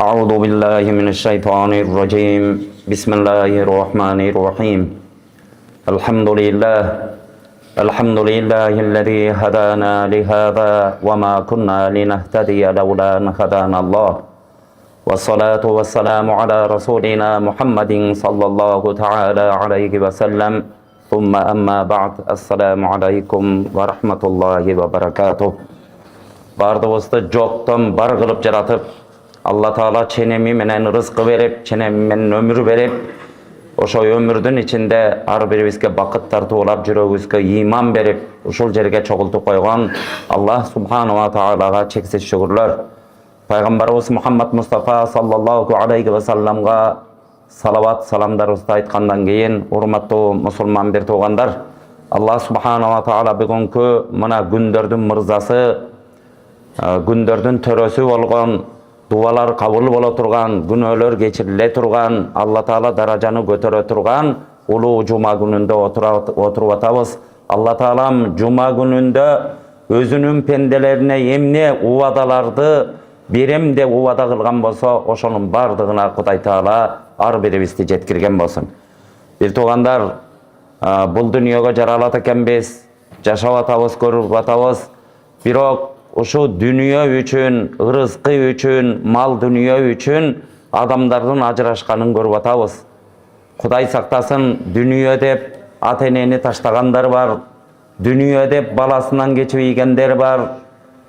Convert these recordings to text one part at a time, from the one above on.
أعوذ بالله من الشيطان الرجيم بسم الله الرحمن الرحيم الحمد لله الذي هدانا لهذا وما كنا لنهتدي لولا أن هدانا الله والصلاة والسلام على رسولنا محمد صلى الله تعالى عليه وسلم ثم أما بعد السلام عليكم ورحمة الله وبركاته. Bardığızda joktan bar kılıp jaratıp Allah Taala çenemi menen rızkı verip, çenemi menen ömür verip, oşo ömürdün içinde ar biribizge bakıt tartı olap, жүрөгүбүzгө iman berip, uşul жерге çogultup koygan Allah Subhanahu wa Ta'alaga çeksiz şükürler. Peygamberimiz Muhammed Mustafa sallallahu aleyhi ve sellem'ga salavat salamlarыбызды aytkandan keyin, urmattуу musulman bir tuğandar, Allah Subhanahu wa Ta'ala bugünkü mına gündördün mırzası, gündördün törösü bolgon, dualar kabul bola turgan, günöler geçirile turgan, Allah Taala darajany götörө turgan uluu Cuma gününde oturup atabız. Allah Taalam Cuma gününde özünün pendelerine emne ubadalardı berem de ubada kılgan bolsa, oşonun bardığına Kuday Taala ar biribizdi jetkirgen bolsun. Bir tuğandar, bul dünyoga jaralат ekenbiz, жашап атабыз, көрүп атабыз. Бирок uşu dünya üçün, rızkı üçün, mal dünya üçün adamların ajırашkanын көрүп атабыз. Kuday saktasın, dünya dep ata-eneni taştagandar var, dünya dep balasından geçip yigender var,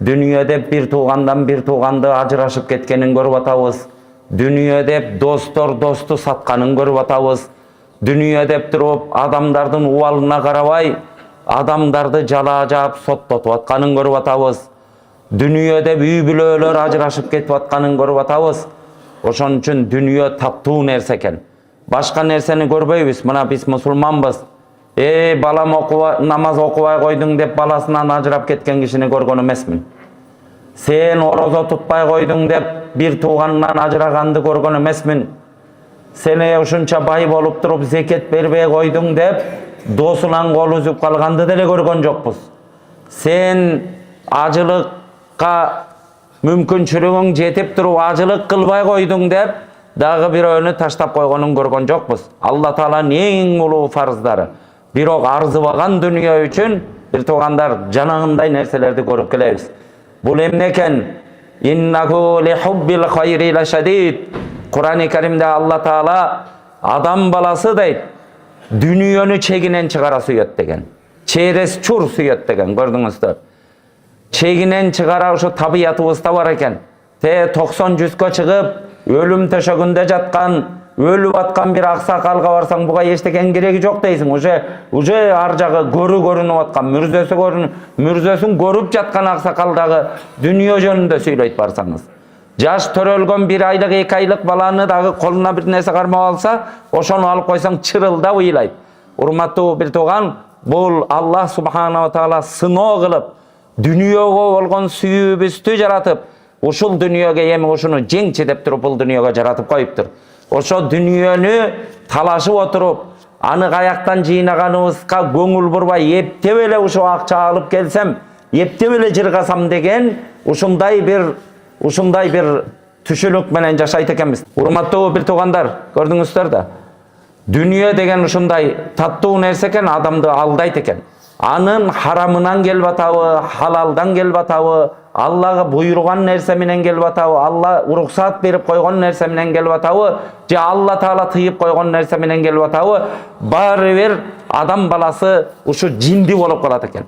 dünya dep bir tuğandan bir tuğandı ajırашıp ketkenin көрүp атабыз. Dünya dep dostor dostu satkanın көрүp атабыз. Dünya dep turup adamdardın uvalına karabay, adamdardı jala-жаап соттотуп атканын көрүп атабыз. Dünyada büyü bülöler ajırашıp ketip atkanın görüp atabız. Oşon üçün dünya tattуу nerse eken. Başka nerseni görbeybиz. Mına biz musulmanbız. Balam namaz okubay koydun dep balasından ajırap ketken kişini görgөн emesmin. Sen oroza tutpay koydun dep bir tuğandan ajıraganды görgön emesmin. Sen uşunça bay bolup turup zeket berbey koydun dep dosunan kol üzüp kalganды деле көргөн жокпуз. Sen acılık мүмкүнчүлүгүң жетип туруп ажылык кылбай койдуң деп дагы бирөөнү таштап койгонун көргөн жокпуз. Алла Тааланын эң улуу фарздары. Бирок арзыбаган дүнүйө үчүн бир туугандар жанагындай нерселерди көрүп келебиз. Бул эмне экен? Иннаху лихуббил хайри лашадид. Кур'ан-ы Каримде Алла Таала адам баласы дейт, дүнүйөнү чегинен чыгара сүйөт деген. Черес чур сүйөт деген. Көрдүңүздөр. Çeginen çıkara şu tabiatımızda var eken. 90-100'e çıkıp ölüm töşөгүндө жаткан, ölüp atkan bir aksakalga varsan buga eşteken gereği yok deysin. Uje ar jagı görünüp atkan, mürzösün görüp жаткан aksakaldağı dünya jönündө söyleyip barsanız. Jaş törölgön bir aylık, 2 aylık balanı dağı koluna bir nese karmap alsa, oşonu alıp koysan çırılda uylayıp. Urmattуу bir tuğan, bul Allah Subhanahu wa Taala sınoo kılıp, dünyoga bolgon sүйүүбүздү жаратып, ушул dünyoga эми ушуну жеңчи деп туруп бул dünyoga жаратып коюптур. Ошо dünyөнү талашып отуруп, аны каяктан жыйнаганыбызга көңүл бурбай, эптеп эле ушул акча алып келсем, эптеп эле жыргасам деген ушундай бир түшүнүк менен жашайт экенбиз. Урматтуу бир туугандар, көрдүңүздөр да. Dünyo деген ушундай таттуу нерсе экен, адамды алдайт экен. Anın haramından gelip atavı, halaldan gelip atavı, Allah'a buyurgan nerse menen gelip atavı, Allah ruhsat berip koygan nerse menen gelip atavı, je Allah Taala tıyıp koygan nerse menen gelip atavı, bari bir adam balası uşu cindi bolup kalat eken.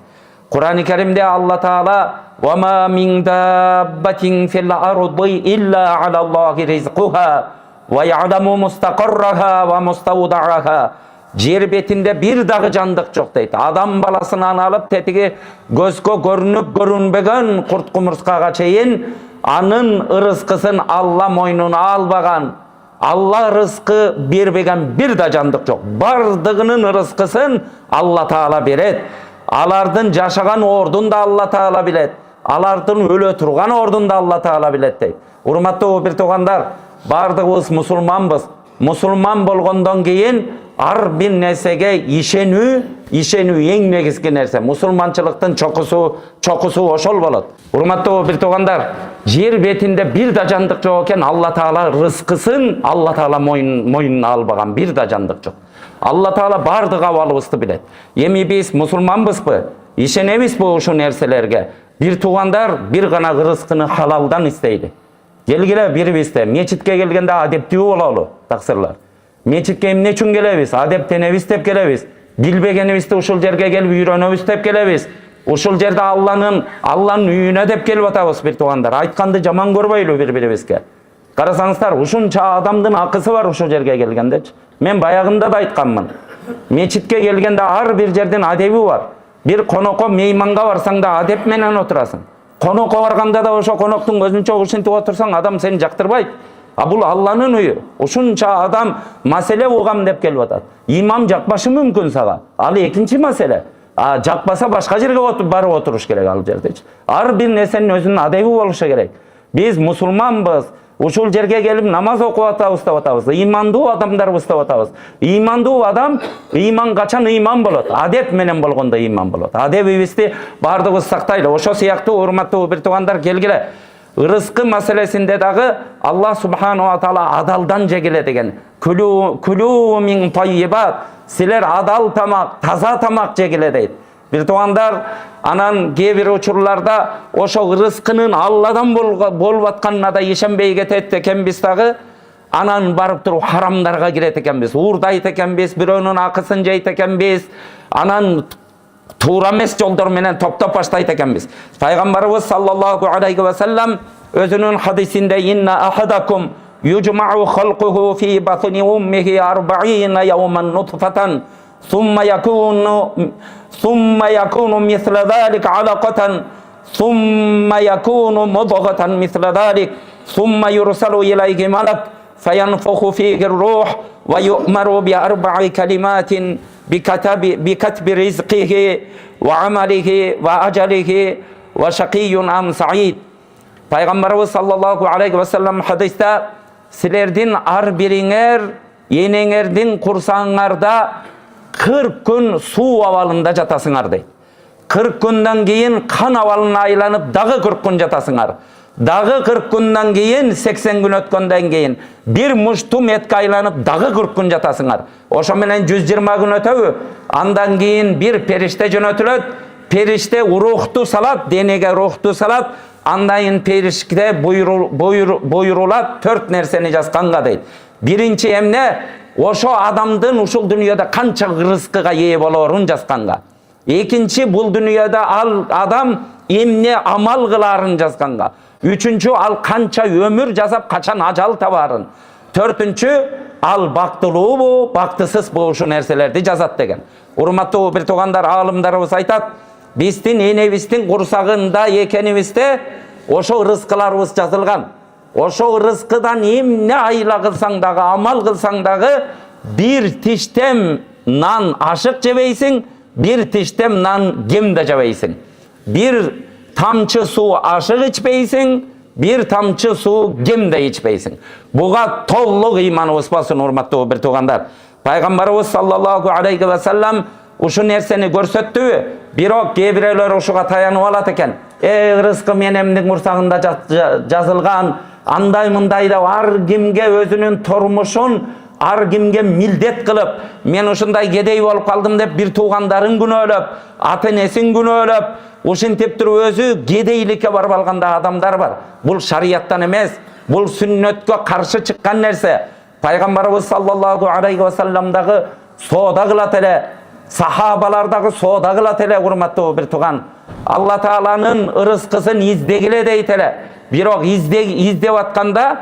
Kur'an-ı Kerim'de Allah Taala وَمَا مِنْ دَابَّةٍ فِي الْأَرْضِ إِلَّا عَلَى اللّٰهِ رِزْقُهَا وَيَعْلَمُ مُسْتَقَرَّهَا وَمُسْتَوْدَعَهَا. Yer betinde bir dağı candık çok deydi. Adam balasından alıp tetigi gözgö görünüp görünbegen kurt kumurskaga çeyin anın rızkısın Allah moynuna albagan. Allah rızkı berbegen bir da candık çok. Bardığının rızkısın Allah Taala beret. Alardın yaşagan ordun da Allah Taala bilet. Alardın ölü turgan ordun da Allah Taala bilet deydi. Urmattуу bir tuğandar, bardığımız musulmanbız. Musulman bolgondan keyin ar bir nersege işenүү эң негизги нерсе. Мусулманчылыктын чокусу ошол болот. Урматтуу bir tuğandar, Жер бетинде бир да жандык жок экен. Алла Таала рызкысын Алла Таала мойнуна албаган бир да жандык жок. Алла Таала бардык абалыбызды билет. Эми биз мусулманбызбы? Ишенебизби ушул нерселерге? Бир туугандар бир гана рызкыны халалдан истейди. Келгиле бирибизде мечитке келгенде адептүү бололу, таксырлар. Мечитке эмне үчүн келебиз? Адептенебиз деп келебиз. Билбегенибизди ушул жерге келип үйрөнөбүз деп келебиз. Ушул жерде Алланын үйүнө деп келип атабыз бир туугандар. Айтканды жаман көрбөйлү бири-бирибизге. Карасаңыздар, ушунча адамдын акысы бар ушул жерге келгендечи. Мен баягында да айтканмын. Мечитке келгенде ар бир жердин адеби бар. Бир конокко мейманга барсаң да адеп менен отурасың. Конокко барганда да ошо коноктун көзүнчө ушинтип отурсаң, адам сени жактырбайт. А бул Алланын үйү. Ушунча адам маселе угам деп келип атат. Имам жакпашы мүмкүн сага. Ал экинчи маселе. Жакпаса башка жерге барып отуруш керек ал жердечи. Ар бир нерсенин өзүнүн адеби болушу керек. Биз мусулманбыз. Ушул жерге келип намаз окуп атабыз деп атабыз. Имандуу адамдарбыз деп атабыз. Имандуу адам, иман качан иман болот? Адеп менен болгондо иман болот. Адебибизди бардыгыбыз сактайлы. Ошо сыяктуу урматтуу бир туугандар, келгиле. Рызкы маселесинде дагы Аллах субхану ва таала адалдан жегиле деген. Күлүү мин таййибат. Силер адал тамак, таза тамак жегиле дейт. Бир туугандар, анан кээ бир учурларда ошо рызкынын Алладан болуп атканына да ишенбей кетет экенбиз дагы. Анан барып туруп харамдарга кирет экенбиз. Уурдайт экенбиз, бирөөнүн акысын жейт экенбиз. Анан туура эмес жолдор менен топтоп баштайт экенбиз. Пайгамбарыбыз саллаллаху алейхи ва саллям өзүнүн хадисинде инна ахадакум южмау халкуху фи батни уммихи 40 яуман нутфатан сумма якуну мисла залик алакатан сумма якуну мудгатан мисла залик сумма юрсалу илайхи малак фаянфуху фиhi الروح ويؤمر ب4 كلمات بكتب رزقه وعمله وأجله وشقي أم سعيد. Пайгамбарыбыз саллаллаху алейхи ва саллям хадисте силердин ар бириңер энеңердин курсаңарда 40 күн суу абалында жатасыңар дейт. 40 күндөн кийин кан абалына айланып дагы 40 күн жатасыңар. Дагы 40 күндөн кийин 80 күн өткөндөн кийин бир мушту метке айланып дагы 40 күн жатасыңар. Ошо менен 120 күн өтөбү? Андан кийин бир периште жөнөтүлөт. Периште рухту салат, денеге рухту салат. Андан периште буйрулат 4 нерсени жазганга дейт. Биринчи эмне? Ошо адамдын ушул дүйнөдө канча рызкыга ээ болорун жазганга. Экинчи, бул дүйнөдө ал адам эмне амал кыларын жазганга. Үчүнчү, ал канча өмүр жасап качан ажал табарын. Төртүнчү, ал бактылуубу, бактысызбы ушул нерселерди жазат деген. Урматтуу бир туугандар, аалымдарыбыз айтат, биздин энебиздин курсагында экенибизде ошо рызкыларыбыз жазылган. Ошо рызкыдан эмне айла кылсаң дагы, амал кылсаң дагы бир тиштем нан ашык жебейсиң, бир тиштем нан кем да жебейсиң. Бир тамчы суу ашык ичпейсиң, бир тамчы суу кем да ичпейсиң. Буга толук ыйманыбыз болсун, урматтуу бир туугандар. Пайгамбарыбыз саллаллаху алейхи ва саллям ушу нерсени көрсөттүбү? Бирок кээ бирөөлөр ушуга таянып алат экен. Рызкы менемдин курсагында жазылган, андай мындай деп ар кимге өзүнүн турмушун ар кимге милдет кылып, мен ушундай кедей болуп калдым деп бир туугандарын күнөөлөп, ата-энесин күнөөлөп, ушинтип туруп өзү кедейликке барып алганда адамдар бар. Бул шарияттан эмес, бул сүннөткө каршы чыккан нерсе. Пайгамбарыбыз саллаллаху алейхи ва саллям дагы соода кылат эле, сахабалар дагы соода кылат эле, урматтуу бир тууган. Алла Тааланын рызкысын издегиле дейт эле. Бирок издеп атканда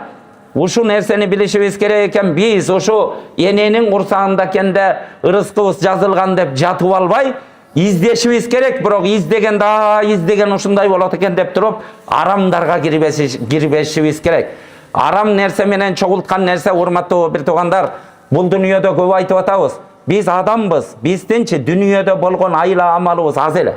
ушу нерсени билишибиз керек экен. Биз ушу эненин курсагында экенде рызкыбыз жазылган деп жатып албай, издешибиз керек. Бирок издеген ушундай болот экен деп туруп, арамдарга кирбешибиз керек. Арам нерсе менен чогулткан нерсе, урматтуу бир туугандар, бул дүйнөдө көп айтып атабыз. Биз адамбыз, биздинчи дүйнөдө болгон айла амалыбыз аз эле.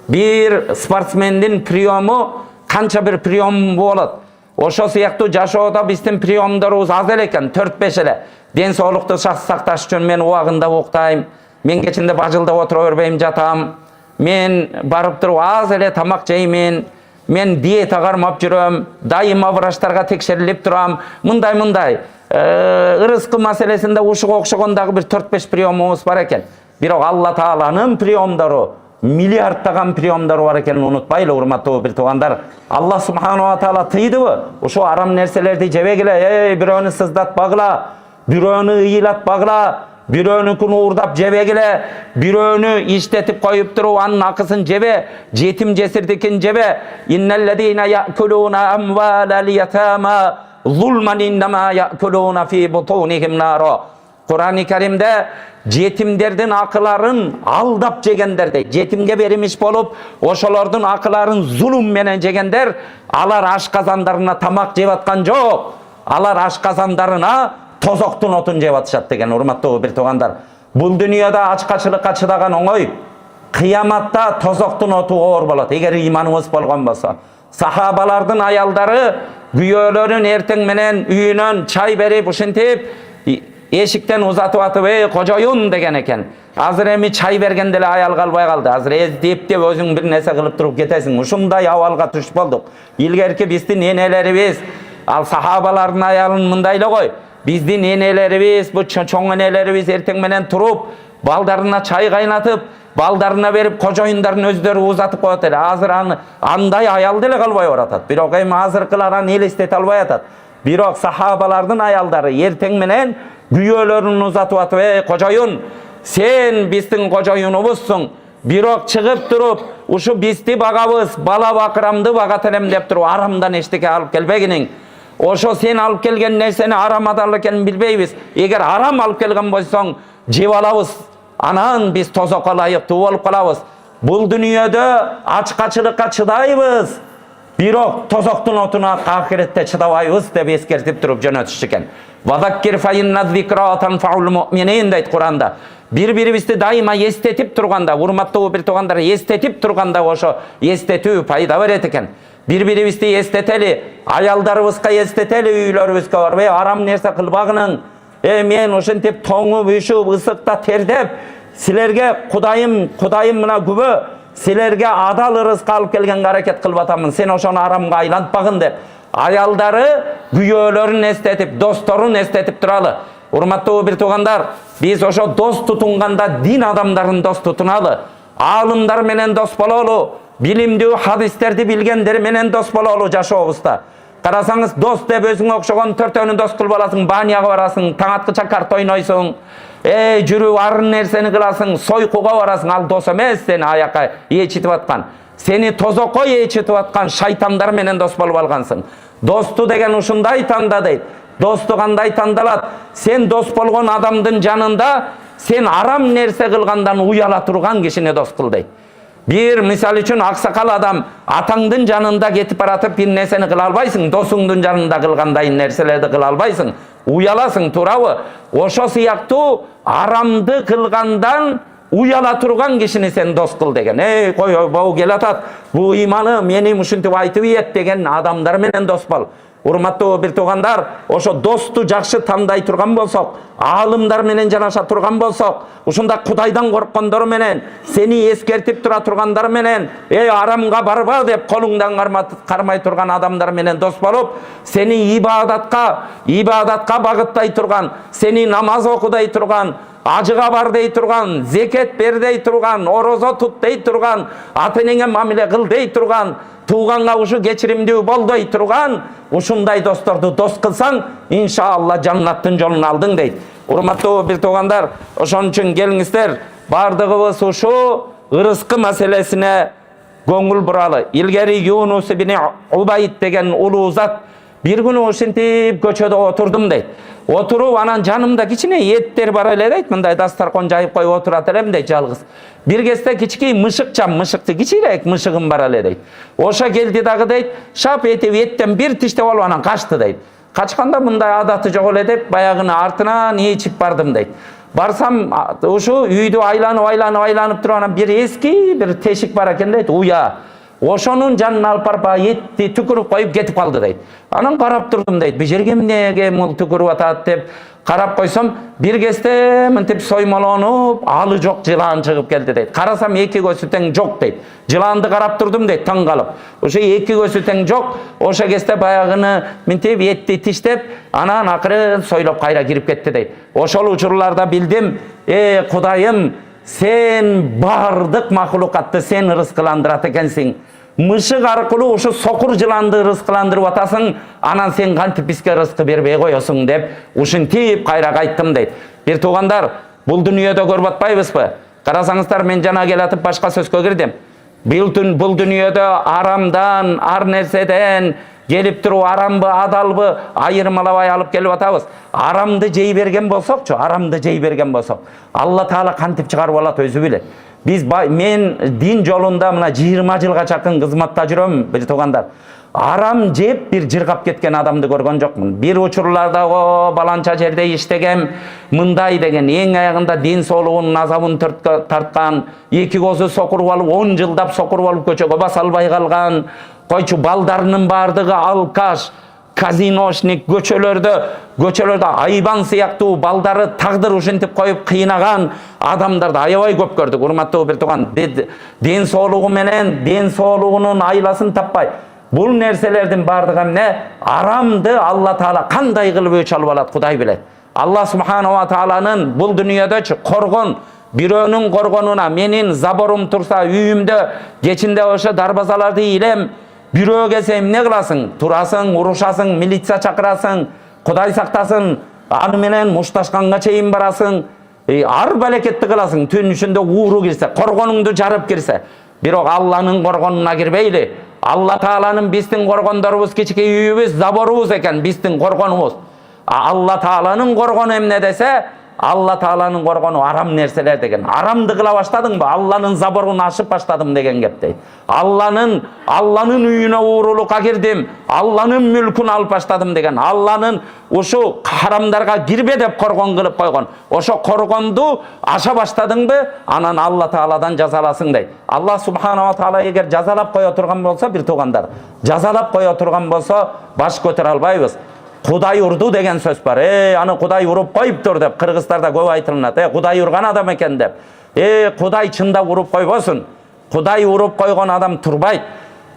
Бир спортсмендин приему канча бир прием болот. Ошо сыяктуу жашоодо биздин приемдорубуз аз эле экен, 4-5 эле. Ден соолукту сакташ үчүн мен убагында уктайм, мен кечинде бажылдап отура бербейм, жатам. Мен барып туруп аз эле тамак жеймин. men диета кармап жүрөм, дайыма врачтарга текшерилип турам, мындай ырыскы маселесинде ушуга окшогон дагы бир 4-5 приемубуз бар экен. Бирок Алла Тааланын приемдору, миллиарддаган приемдору бар экенин унутпайлы, урматтуу бир туугандар. Алла Субханала Таала тыйдыбы? Ошо арам нерселерди жебегиле, бирөөнү сыздатпагыла, бирөөнү ыйлатпагыла, бирөөнүкүн уурдап жебегиле, бирөөнү иштетип коюп туруп анын акысын жебе, жетим жесирдикин жебе. Иннеллезина я'кулуна амвалал ятама зулман иннама я'кулуна фи бутунихим наро. Kur'an-ı Kerim'de yetimlerden akıların aldap jegендер, yetimge verilmiş bolup, oşolardın akıların zulüm menen jegендер, alar aş kazanlarına tamak jep atkan jok. Alar aş kazanlarına tozoktun otun jep atышат деген, урматтуу bir tugandar. Bul dünyada açkaçılıkka çıdagan oңой, kıyamatta tozoktun otu oor bolat, eger imanımız bolgon bolsa. Sahabalardın ayaldары güyölörün erteң menen үйүнөн çay berip uşintip, eşikten uzatıp atıp kojoyun degen eken. Azыр эми çay bergende эле аял калбай калды. Azыр эздеп деп өзүң бир нерсе кылып туруп кетесиң. Ушундай абалга түшүп болдук. Илгерки биздин энелерибиз, ал сахабалардын аялын мындай эле кой. Биздин энелерибиз, бу чоң энелерибиз эртең менен туруп, балдарына çay кайнатып, балдарына берип кожоюндарын өздөрү узатып коет эле. Азыр андай аял деле калбай баратат. Бирок эми азыркылар аны элестете албай атат. Бирок сахабалардын аялдары эртең менен güyölörün uzatып atıp, kojoyun, sen bizdin kojoyunubuzsun. Bирок чыгып туруп, uşu bizdi bagabız, bala bakıramdı bagatırım dep turup, aramdan eşteke alıp kelbeginin. Oşo sen alıp kelgen nerseni aram adalı eken bilbeybiz. Eger aram alıp kelgen bolsoň, jep alabız. Anan biz tozokka layıktуу bolup kalabız. Bul dünyada açkaçılıkka çıdayбыз. Bирок tozoktun otuna ahirette çıdabayбыз dep eskertip turup jönötüştüken. Vadakkir fa inna zikra tanfa'ul mu'minin deyt Kur'anda. Bir-biribizdi daima estetip turganda, urmattуу bir tugandar estetip turganda oşo estetүү пайда берет экен. Bir-biribizdi esteteli, ayaldarыбызга esteteli, үйлөрүбүзгө барбай арам нерсе кылбагынын. Мен ошентип тоңуп, үшүп, ысыкта тердеп, силерге Кудайым мына күбө, силерге адал ырызкы алып келгенге аракет кылып атамын. Сен ошону арамга айлантпагын деп. Ayaldары güyölörün estetip, dostorun estetip turалы. Урматтуу bir tugandar, biz ошо dost tutunganda din adamdарын dost tutunalı. Alımдар menen dost bololu, bilimdүү hadisтерди bilgenler menen dost bololu жашообузда. Карасаңыз, dost деп өзүңө окшогон төртөөнү dost кылып аласың, баняга барасың, таң аткыча карта ойнойсуң, жүрүп арын нерсени кыласың, сойкуга барасың, ал дос эмес, сени аяка ээрчитип аткан. Seni tozokko ээрчитип аткан шайтандар менен дос болуп алгансың. Досту деген ушундай танда дейт. Досту кандай тандалат? Сен дос болгон адамдын жанында сен арам нерсе кылгандан уяла турган кишине дос кыл дейт. Bir misal үчүн аксакал адам атаңдын жанында кетип баратып бир нерсени кыла албайсың, досуңдун жанында кылгандай нерселерди кыла албайсың. Уяласың, туурабы? Ошо сыяктуу арамды кылгандан уяла турган кишини сен дос кыл деген. Кой, бау келатат. Бу иманы мени ушинтип айтып ийет деген адамдар менен дос бол. Урматтуу bir tugandar, ошо досту жакшы тандай турган болсок, аалымдар менен жанаша турган болсок, ушунда Кудайдан корккондор менен, сени эскертип тура тургандар менен, арамга барба деп колуңдан кармай турган адамдар менен дос болуп, сени ибадатка багыттай турган, сени намаз окудай турган, ажыга бар дей турган, зекет бер дей турган, орозо тут дей турган, ата энеңе мамиле кыл дей турган, туганга ушу кечиримдүү бол дей турган, ушундай досторду дос кылсаң, иншалла жаннаттын жолун алдың дейт. Урматтуу bir tugandar, ошон үчүн келиңиздер, бардыгыбыз ушу ырыскы маселесине көңүл буралы. Илгери Юнус ибн Убайд деген улуу зат bir күнү ушинтип көчөдө отурдум дейт. Oturup anan janımda kichine еттер бар эле дейт. Мындай дастаркон жайып коюп отурат элем дейт жалгыз. Bir кезде кички мышыкты кичирээк мышыгым бар эле дейт. Ошо келди дагы дейт, шап этип еттен бир тиштеп алып анан качты дейт. Качканда мындай адаты жок эле деп баягыны артынан ээрчип бардым дейт. Барсам ушу үйдү айланып туруп анан бир эски бир тешик бар экен дейт. Уя. Ошонун жанына алып барып етти түкүрүп коюп кетип калды дейт. Анан карап турдум дейт. Бу жерге эмнеге мул түкүрүп атат деп карап койсом, бир кезде мынтип соймолонуп, алы жок жылан чыгып келди дейт. Карасам эки көзү тең жок дейт. Жыланды карап турдум дейт, таң калып. Ошо эки көзү тең жок. Ошо кезде баягыны мынтип этти тиштеп, анан акырын сойлоп кайра кирип кетти дейт. Ошол учурларда билдим, Кудайым, сен бардык махлукатты сен рызкыландырат экенсиң. Мышык аркылуу ушу сокур жыланды рызкыландырып атасың, анан сен кантип бизге рызкы бербей коесуң деп ушинтип кайра кайттым дейт. Бир туугандар, бул дүйнөдө көрүп атпайбызбы? Карасаңыздар, мен жана келатып башка сөзгө кирдим. Бул дүйнөдө арамдан, ар нерседен келип туруп арамбы, адалбы айырмалабай алып келип атабыз. Арамды жей берген болсокчу, арамды жей берген болсок, Алла Таала кантип чыгарып алат өзү билет. Мен дин жолунда мына 20 жылга чакын кызматта жүрөм, бир туугандар. Арам жеп бир жыргап кеткен адамды көргөн жокмун. Бир учурларда баланча жерде иштегем, мындай деген, эң аягында ден соолугунун азабын тарткан, эки көзү сокуруп алып, 10 жылдап сокуруп алып көчөгө баса албай калган, койчу балдарынын бардыгы алкаш, казиношник, көчөлөрдө айбан сыяктуу балдары тагдыр ушинтип коюп кыйнаган адамдарды аябай көп көрдүк. Урматтуу бир тууган, ден соолугу менен ден соолугунун айласын таппай, бул нерселердин бардыгы эмне? Арамды Алла Таала кандай кылып өч алып алат, Кудай билет. Алла Субханала Тааланын бул дүйнөдө коргон, бирөөнүн коргонуна менин заборум турса, үйүмдө кечинде ошо дарбазаларды илем, бирөө келсе эмне кыласың? Турасың, урушасың, милиция чакырасың, Кудай сактасын, аны менен мушташканга чейин барасың, ар балекетти кыласың. Түн ичинде ууру кирсе, коргонуңду жарып кирсе, бирок Алланын коргонуна кирбейли. Алла Тааланын биздин коргондорубуз кичикей үйүбүз, заборубуз экен, биздин коргонубуз. Алла Тааланын коргону эмне десе, Алла Тааланын коргону арам нерселер деген. Арамды кыла баштадыңбы? Алланын заборун ашып баштадым деген кеп дейт. Алланын үйүнө уурулукка кирдим, Алланын мүлкүн алып баштадым деген. Алланын ушу харамдарга кирбе деп коргон кылып койгон. Ошо коргонду аша баштадыңбы? Анан Алла Тааладан жазаласың дейт. Алла Субханала Таала эгер жазалап кое турган болсо, бир туугандар, жазалап кое турган болсо, баш көтөрө албайбыз. Кудай урду деген сөз бар. Аны Кудай уруп коюптур деп кыргыздарда көп айтылат. Кудай урган адам экен деп. Кудай чындап уруп койбосун. Кудай уруп койгон адам турбайт.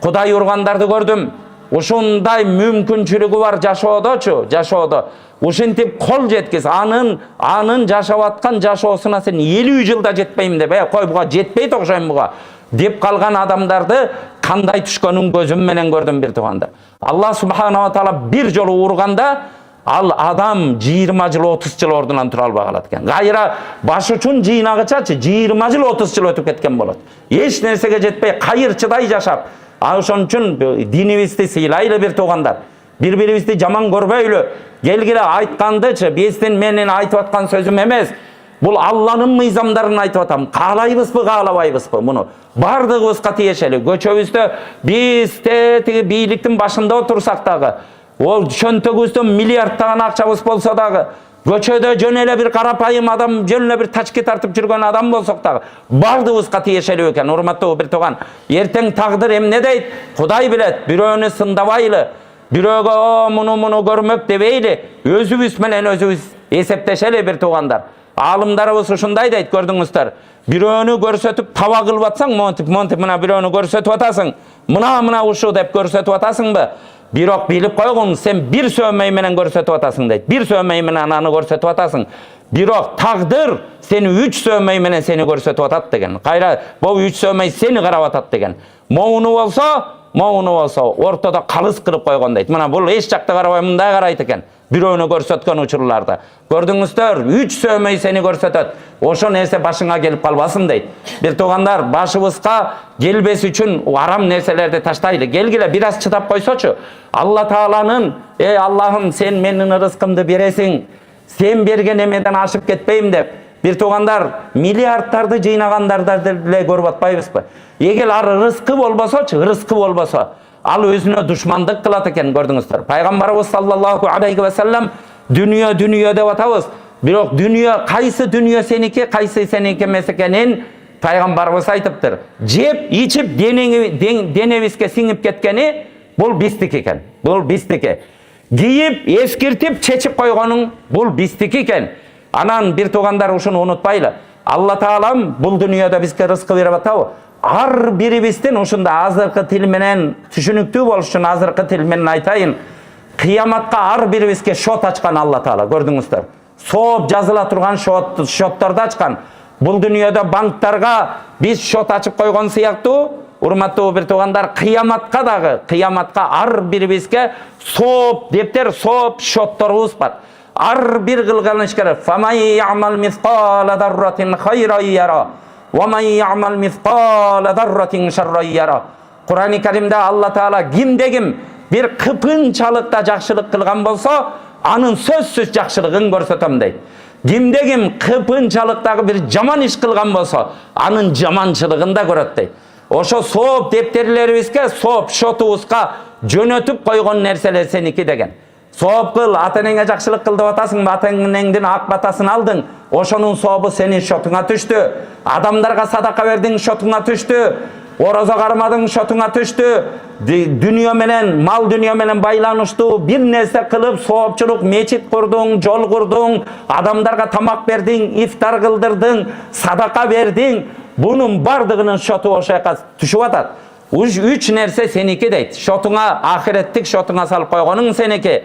Кудай ургандарды көрдүм. Ушундай мүмкүнчүлүгү бар жашоодо. Ушинтип кол жеткиз. Анын жашап аткан жашоосуна сен 50 жылда жетпейм деп, кой буга жетпейт окшойм буга деп калган адамдарды кандай түшкөнүн көзүм менен көрдүм, бир туугандар. Алла Субханала Таала бир жолу урганда, ал адам 20 жыл 30 жыл ордунан тура албай калат экен. Кайра баш үчүн жыйнагычачы 20 жыл 30 жыл өтүп кеткен болот. Эч нерсеге жетпей кайырчыдай жашап. Ошон үчүн динибизди сыйлайлы, бир туугандар. Бири-бирибизди жаман көрбөйлү. Келгиле айткандычы, биздин менин айтып аткан сөзүм эмес. Бул Алланын мыйзамдарын айтып атам. Каалайбызбы, каалабайбызбы? Муну бардыгыбызга тиешели. Көчөбүздө бизде тиги бийликтин башында отурсак дагы, ол чөнтөгүбүздө миллиардтаган акчабыз болсо дагы, көчөдө жөн эле бир карапайым адам, жөн эле бир тачки тартып жүргөн адам болсок дагы, бардыгыбызга тиешелүү экен. Урматтуу бир тууган, эртең тагдыр эмне дейт? Кудай билет. Бирөөнү сындабайлы, бирөөгө муну көрмөк дебейли, өзүбүз менен өзүбүз эсептешели, бир туугандар. Алымдарыбыз ушундай дейт, көрдүңүздөр. Бирөөнү көрсөтүп таба кылып атсаң, монтип мына бирөөнү көрсөтүп атасың. Мына ушу деп көрсөтүп атасыңбы? Бирок билип койгун, сен бир сөмөй менен көрсөтүп атасың дейт. Бир сөмөй менен аны көрсөтүп атасың. Бирок тагдыр сени 3 сөмөй менен сени көрсөтүп атат деген. Кайра бул 3 сөмөй сени карап атат деген. Моуну болсо ортодо калыс кылып койгон дейт. Мына бул эч жакта карабай мындай карайт экен. Бирөөнү көрсөткөн учурларда. Көрдүңүздөр, 3 сөмөй сени көрсөтөт. Ошо нерсе башыңа келип калбасын дейт. Бир туугандар, башыбызга келбес үчүн арам нерселерди таштайлы. Келгиле бир аз чыдап койсочу. Алла Тааланын, Аллахым, сен менин рызкымды бересиң. Сен берген эмеден ашып кетпейм деп. Бир туугандар, миллиардтарды жыйнагандарды эле көрүп атпайбызбы? Эгер ар рызкы болбосо, ал өзүнө душмандык кылат экен, көрдүңүздөр. Пайгамбарыбыз саллаллаху алейхи ва саллям дүйнө деп атабыз. Бирок дүйнө, кайсы дүйнө сеники, кайсы сеники эмес экенин Пайғамбарыбыз айтыптыр. Жеп, içip денебізге сіңіп кеткені бұл бистік екен. Бұл бистік. Кийіп, ескертіп, чечіп қойғаның бұл бистік екен. Анан bir туғандар ушуну унутпайлы. Алла Таалам бұл дүниеде бізге рызқы беріп атабы. Ар бирибиздин ушунда азыркы тил менен түшүнүктүү болуш үчүн азыркы тил менен айтайын. Кыяматка ар бирибизге шот ачкан Алла Таала, көрдүңүздөр. Сооп жазыла турган шоттарды ачкан. Бул дүниеде банктарга биз шот ачып койгон сыяктуу, урматтуу бир туугандар, кыяматка дагы, кыяматка ар бирибизге сооп дептер, сооп шотторубуз бар. Ар бир кылган ишкер, фамай ямал мисқала дарратин хайран яра, ва май ямал мисқала дарратин шарран яра. Кур'ан-ы Каримде Алла Таала кимде-ким bir кыпынчалыкта жакшылык кылган болсо, анын сөзсүз жакшылыгын көрсөтөм дейт. Кимде-ким кыпынчалыктагы bir жаман иш кылган болсо, анын жаманчылыгын да көрөт дейт. Ошо сооп дептерлерибизге, сооп шотубузга жөнөтүп койгон нерселер сеники деген. Сооп кыл, ата-энеңе жакшылык кыл деп атасыңбы, ата-энеңдин ак батасын алдың, ошонун сообу сенин шотуңа түштү. Адамдарга садака бердиң, шотуңа түштү. Ораза кармадың, шотуңа түштү. Дүнүйө менен, мал дүнүйө менен байланыштуу бир нерсе кылып, соопчулук, мечит курдуң, жол курдуң, адамдарга тамак бердиң, ифтар кылдырдың, садака бердиң. Бунун бардыгынын шоту ошояка түшүп атат. Үч нерсе сеники дейт. Шотуңа, ахиреттик шотуңа салып койгонуң сеники.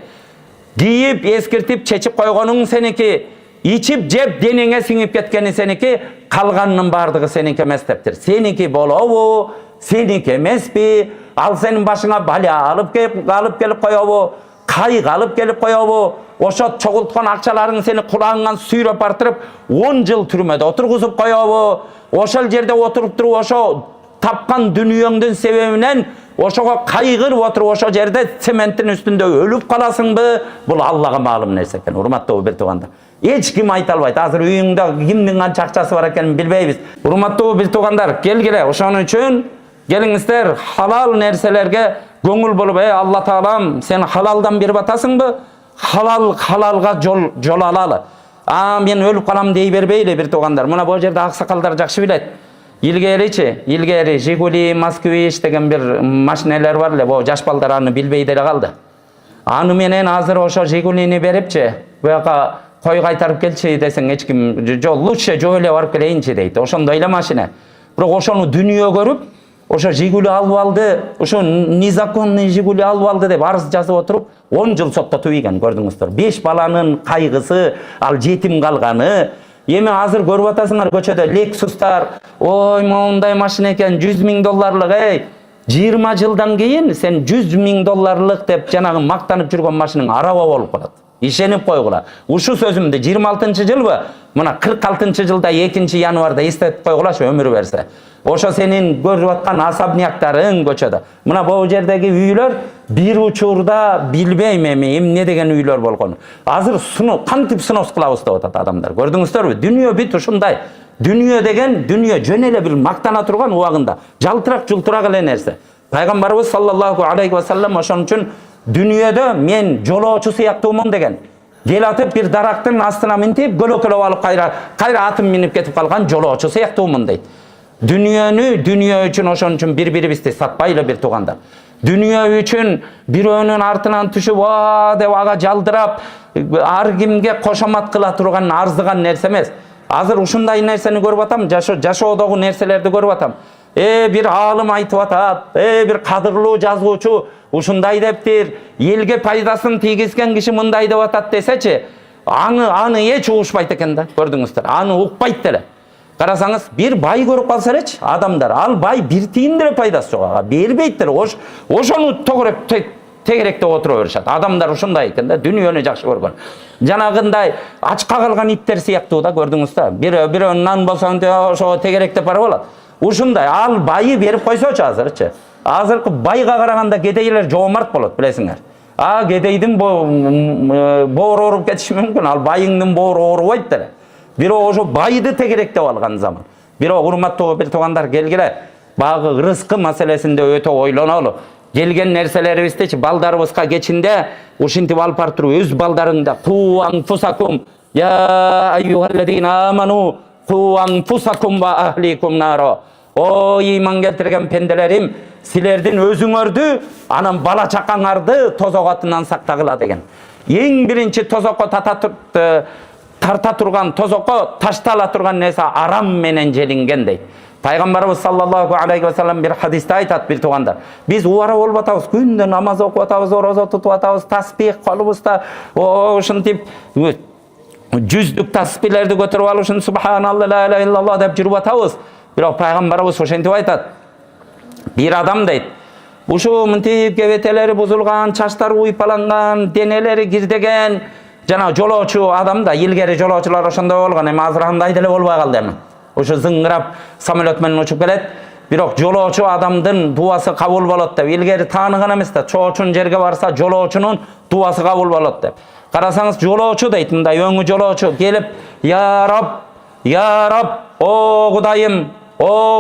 Кийип, эскертип, чечип койгонуң сеники. Ичип, жеп, денеңе сиңип кеткени сеники. Калганынын бардыгы сеники эмес дептир. Сеники болобу, сеники эмеспи? Ал сенин башыңа баля алып келип коёбу? Кайгы алып келип коёбу? Ошо чогулткан акчаларың сени кулагыңан сүйрөп артырып 10 жыл түрмөдө отургузуп коёбу? Ошол жерде отуруп туруп ошо тапкан дүнүйөңдүн себебинен ошого кайгырып отуруп ошо жерде цементтин үстүндө өлүп каласыңбы? Бул Аллага маалым нерсе экен, урматтуу бир туугандар. Эч ким айта албайт. Азыр үйүңдө кимдин канча акчасы бар экенин билбейбиз. Урматтуу бир туугандар, келгиле, ошон үчүн келиңиздер, халал нерселерге көңүл болуп, Алла Таалам, сен халалдан берип атасыңбы? Халалга жол алалы. Мен өлүп калам дей бербейли бир туугандар. Мына бул жерде аксакалдар жакшы билет. Илгери Жигули, Москвич деген бир машинелер бар эле. Жаш балдар аны билбей деле калды. Аны менен азыр ошо Жигулини берипчи, буяка кой кайтарып келчи десең эч ким лучше жөө эле барып келейинчи дейт. Ошондой эле машина. Бирок ошону дүнүйө көрүп, ошо Жигули алып алды, ошо незаконный Жигули алып алды деп арыз жазып отуруп 10 жыл соттотуп ийген, көрдүңүздөр. 5 баланын кайгысы, ал жетим калганы. Эми азыр көрүп атасыңар көчөдө Lexus'тар, ой моундай машина экен, $100,000, 20 жылдан кийин сен $100,000 деп жанагы мактанып жүргөн машинаң араба болуп калат. Ишенип койгула. Ушу сөзүмдү 26-жылбы? Мына 46-жылда 2-январда эстетип койгулашы өмүр берсе. Ошо сенин көрүп аткан особняктарың көчөдө. Мына бул жердеги үйлөр бир учурда билбейм эми эмне деген үйлөр болгон. Азыр кантип сынос кылабыз деп атат адамдар. Көрдүңүздөрбү? Дүнүйө бүт ушундай. Дүнүйө деген дүнүйө жөн эле бир мактана турган убагында жалтырак жултурак эле нерсе. Пайгамбарыбыз саллаллаху алейхи ва саллям ошон үчүн дүнүйөдө мен жолоочу сыяктуумун деген. Келатып бир дарактын астына минтип, көлөкөлөп алып кайра атым минип кетип калган жолоочу сыяктуумун дейт. Дүнүйө үчүн ошон үчүн бири-бирибизди сатпайлы бир туугандар. Дүнүйө үчүн бирөөнүн артынан түшүп, деп ага жалдырап, ар кимге кошомат кыла турган арзыган нерсе эмес. Азыр ушундай нерсени көрүп атам, жашоодогу нерселерди көрүп атам. Бир аалым айтып атат, бир кадырлуу жазуучу ушундай дептир, элге пайдасын тийгизген киши мындай деп атат десечи, аны эч угушпайт экен да, көрдүңүздөр. Аны укпайт деле. Карасаңыз, бир бай көрүп калса элечи, адамдар, ал бай бир тиын деле пайдасы жок, ага бербейт деле. Ошону тегеректеп отура беришет. Адамдар ушундай экен да, дүнүйөнү жакшы көргөн. Жанагындай ачка калган иттер сыяктуу да, көрдүңүз да. Бирөө нан болсо ошого тегеректеп барып алат. Ушундай, ал байы берип койсочу азырчы. Азыркы байга караганда кедейлер жоомарт болот, билесиңер. Кедейдин боору ооруп кетиши мүмкүн, ал байыңдын боору оорубайт деле. Бирок ошо байды тегеректеп алган заман. Бирок урматтуу бир туугандар, келгиле, багы рызкы маселесинде өтө ойлонолу. Келген нерселерибиздичи балдарыбызга кечинде ушинтип алып барып туруп өз балдарыңда куу анфусакум я айюхаллазина аману Ku anfusakum va ahlikum naro. O iman keltirgen pendeleriim, silerдин özüңөрдү, anан bala çakаңарды tozok atынан сактагыла деген. Эң биринчи тозокко тарта турган, тозокко таштала турган нерсе арам менен желинген дейт. Пайгамбарыбыз саллаллаху алейхи ва саллям бир хадисте айтат, бир туугандар. Биз убара болуп атабыз, күндө намаз окуп атабыз, орозо тутуп атабыз, таспих колубузда ушинтип жүздүк таспилерди көтөрүп алып ушин субханалла ла иляха иллаллах деп жүрүп атабыз. Бирок пайгамбарыбыз ошентип айтат. Бир адам дейт, ушу мынтип кебетелери бузулган, чачтары уйпаланган, денелери кирдеген жана жолоочу адам да, илгери жолоочулар ошондой болгон, эми азыр андай деле болбой калды эми. Ушу зыңгырап самолет менен учуп келет, бирок жолоочу адамдын дуасы кабыл болот деп, илгери тааныган эмес да, чоочун жерге барса жолоочунун дуасы кабыл болот деп. Карасаңыз жолоочу дейт, мындай өңү жолоочу келип, я раб, о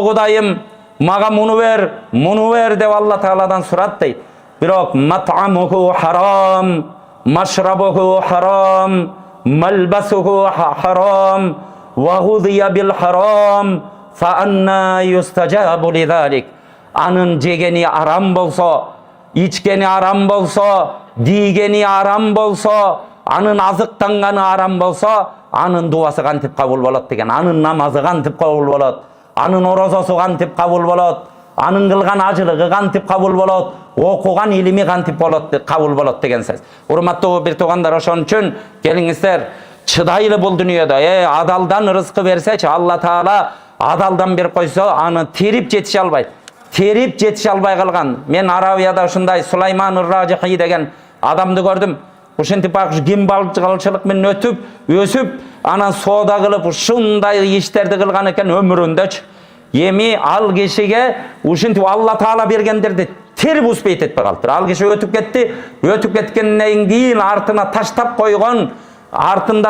Кудайым, мага муну бер деп Алла Тааладан сурат дейт. Бирок мат'амуху харам, машрабуху харам, малбасуху харам, ва гудия бил харам, фа анна юстажабу лизалик. Анын жегени арам болсо, ичкени арам болсо, дийгени арам болсо, анын азыктанганы арам болсо, анын дуасы кантип кабыл болот деген. Анын намазы кантип кабыл болот, анын орозосу кантип кабыл болот, анын кылган ажылыгы кантип кабыл болот, окуган илими кантип кабыл болот деген сөз. Урматтуу бир туугандар, ошон үчүн келиңиздер, чыдайлы бул дүйнөдө, адалдан рызкы берсечи, Алла Таала адалдан берип койсо, аны терип жетише албайт. Терип жетише албай калган. Мен Арабияда ушундай Сулайман ыр-Ражихи деген адамды көрдүм. Ушинтип гимбалчылык менен өсүп, анан соода кылып ушундай иштерди кылган экен өмүрүндөчү. Эми ал кишиге ушинтип Алла Таала бергендерди терип успейт этпей калыптыр. Ал киши өтүп кетти. Өтүп кеткенден кийин артында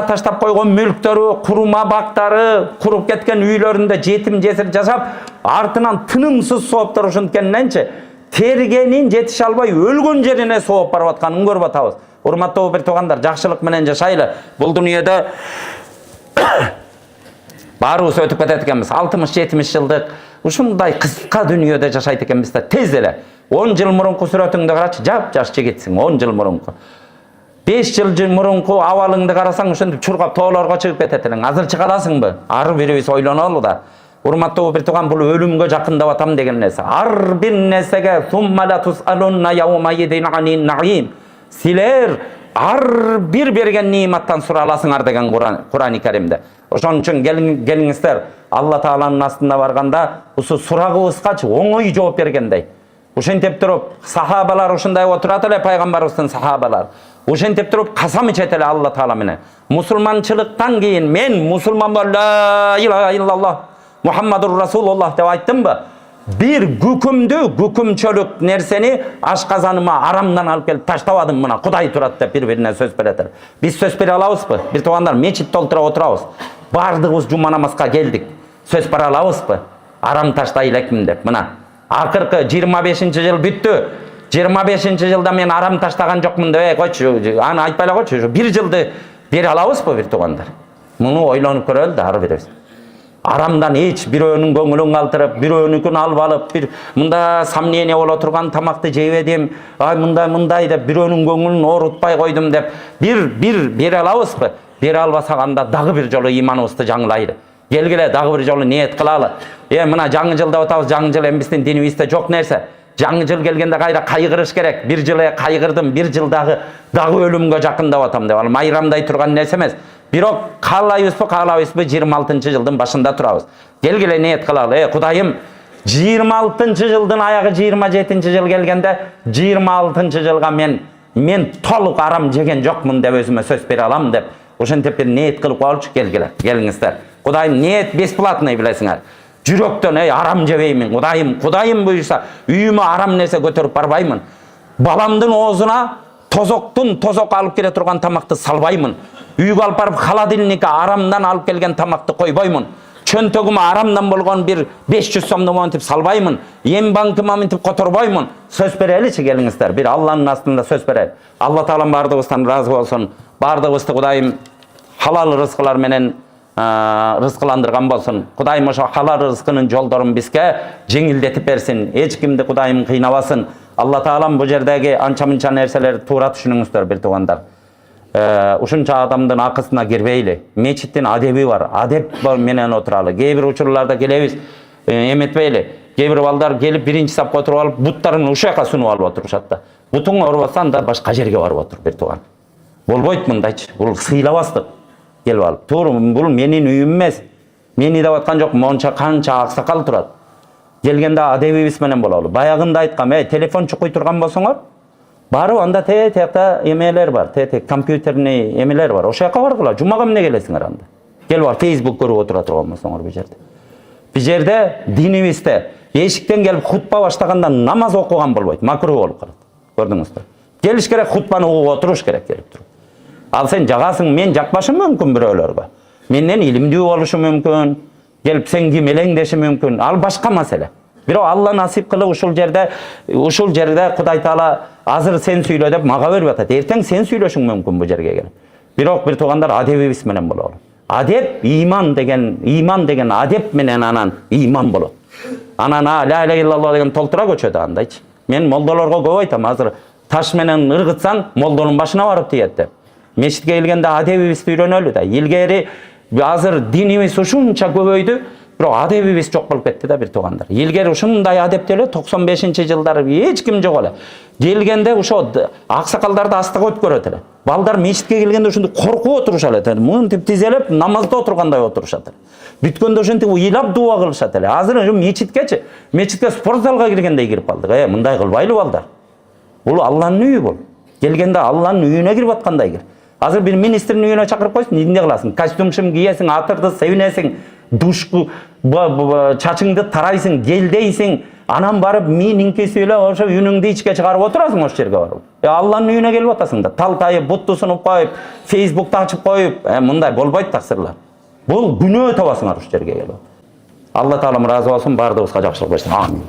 таштап койгон мүлктөрү, курума бактары, куруп кеткен үйлөрүндө жетим жесир жашап, артынан тынымсыз сооптор ушинткенненчи тергенин жетише албай өлгөн жерине сооп барып атканын көрүп атабыз. Урматтуу бир туугандар, жакшылык менен жашайлы. Бул дүйнөдө баарыбыз өтүп кетет экенбиз. 60-70 жылдык ушундай кыска дүйнөдө жашайт экенбиз да, тез эле. 10 жыл мурунку сүрөтүңдү карачы, жап-жаш жигитсиң, 10 жыл мурунку. 5 жыл мурунку абалыңды карасаң, ушинтип чуркап тоолорго чыгып кетет элең. Азыр чыга аласыңбы? Ар бирибиз ойлонолу да. Урматтуу бир тууган, бул өлүмгө жакындап атам деген нерсе. Ар бир нерсеге суммала тусалунна яумайдин анин наим. Силер ар бир берген ниматтан сураласыңар деген Кур'ан-ы Каримде. Ошон үчүн келиңиздер, Алла Тааланын астында барганда усу сурагыбызгачы оңой жооп бергендей. Ушинтип туруп сахабалар ушундай отурат эле, пайгамбарыбыздын сахабалары. Ушинтип туруп касам ичет эле Алла Таала менен. Мусулманчылыктан кийин мен мусулманмын, ла илаха иллаллах Мухаммадур Расулуллах деп айттымбы? Бир күкүмчөлүк нерсени ашказаныма арамдан алып келип таштабадым, мына Кудай турат деп бири-бирине сөз берет. Биз сөз бере алабызбы? Бир туугандар, мечит толтура отурабыз. Бардыгыбыз жума намазга келдик. Сөз бере алабызбы? Арам таштай элекмин деп. Мына акыркы 25-жыл бүттү. 25-жылда мен арам таштаган жокмун деп, койчу, аны айтпай эле койчу. 1 жылды бере алабызбы бир туугандар? Муну ойлонуп көрөлү да, ар бирибиз. Арамдан эч бирөөнүн көңүлүн калтырып, бирөөнүкүн алып алып, бир мында сомнение боло турган тамакты жебедим, ай мындай деп бирөөнүн көңүлүн оорутпай койдум деп бир бере алабызбы? Бере албасак анда дагы бир жолу иманыбызды жаңылайлы. Келгиле дагы бир жолу ниет кылалы. Мына жаңы жыл деп атабыз, жаңы жыл эми биздин динибизде жок нерсе. Жаңы жыл келгенде кайра кайгырыш керек. Бир жыл кайгырдым, бир жыл дагы өлүмгө жакындап атам деп. Ал майрамдай турган нерсе эмес. Бирок каалайбызбы 26-жылдын башында турабыз. Келгиле ниет кылалы. Кудайым, 26-жылдын аягы 27-жыл келгенде 26-жылга мен толук арам жеген жокмун деп өзүмө сөз бере алам деп. Ошентип бир ниет кылып коелучу, келгиле. Келиңиздер. Кудайым, ниет бесплатный билесиңер. Жүрөктөн арам жебеймин. Кудайым буйрса, үйүмө арам нерсе көтөрүп барбаймын. Баламдын оозуна тозок алып келе турган тамакты салбаймын. Үйгө алып барып холодильникке арамдан алып келген тамакты койбоймун. Чөнтөгүмө арамдан болгон бир 500 сомдон монтип салбаймын. Эм банкыма мынтип которбоймун. Сөз береличи келиңиздер. Бир Алланын астында сөз берели. Алла Таалам бардыгыбыздан ыраазы болсун. Бардыгыбызды Кудайым халал рызкылар менен rızkılandırgan bolsun. Kudayım oşo halal rızkının joldorum bizge jеңилдетip bersin. Hiç kimdi Kudayım kıynabasın. Allah Taalam bu jerdegi ança munça nerseleri tuura түшүнүңүздөр bir tugandar. Ушунча адамдын акысына кирбейли. Мечиттин адеби бар. Адеп менен отуралы. Кээ бир учурларда келебиз, эметпейли. Кээ бир балдар келип биринчи сапка отуруп алып, буттарын ушул жака сунуп алып отурушат да. Бутуң оорубасаң да башка жерге барып отур bir tugан. Болбойт мындайчы. Бул сыйлабастык. Келип алып. Туура, бул менин үйүм эмес. Мени деп аткан жок, монча канча аксакал турат. Келгенде адебибиз менен бололу. Баягында айткам, телефон чукуй турган болсоңор, барып анда тиякта эмелер бар, компьютерный эмелер бар. Ошол жака баргыла. Жумага эмне келесиңер анда? Келип алып Facebook көрүп отура турган болсоңор бу жерде. Бу жерде динибизде эшиктен келип хутба баштаганда намаз окуган болбойт, макруh болуп калат. Көрдүңүздү? Келиш керек, хутбаны угуп отуруш керек келип туруп. Ал сен жагасың, мен жакпашым мүмкүн бирөөлөргө. Менден илимдүү болушу мүмкүн, келип сен кимелеңдеши мүмкүн. Ал башка маселе. Бирок Алла насип кылып ушул жерде Кудай Таала азыр сен сүйлө деп мага берип атат. Эртең сен сүйлөшүң мүмкүн бу жерге келип. Бирок bir туугандар адебибиз менен бололу. Адеп иман деген адеп менен анан иман болот. Анан ла иляха иллаллах деген толтура көчөдө андайчы. Мен молдолорго көп айтам, азыр таш менен ыргытсаң молдонун башына барып тиет деп. Мешитке келгенде адебибизди үйрөнөлү да. Илгери азыр динибиз ушунча көбөйдү, бирок адебибиз жок болуп кетти да bir туугандар. Илгери ушундай адепти эле 95-жылдары эч ким жок эле. Келгенде ошо аксакалдарды астыга өткөрөт эле. Балдар мешитке келгенде ушунтип коркуп отурушат эле. Мынтип тизелеп намазда отургандай отурушат эле. Бүткөндө ушинтип уйлап дуа кылышат эле. Азыр ушу мечитке спортзалга киргендей кирип калдык. Мындай кылбайлы балдар. Бул Алланын үйү бул. Келгенде Алланын үйүнө кирип аткандай кир. Азыр bir министрдин үйүнө чакырып койсун, эмне кыласың? Костюм-шим кийесиң, атырды себинесиң, душку чачыңды тарайсың, гелдейсиң, анан барып миниңки сүйлөп, ошо үнүңдү ичке чыгарып отурасың ошол жерге барып. Алланын үйүнө келип атасың да, талтайып, бутту сунуп коюп, Facebook'та ачып коюп, мындай болбойт таксырлар. Бул күнөө табасыңар ошол жерге келип. Алла Таалам ыраазы болсун, бардыгыбызга жакшылык берсин. Амин.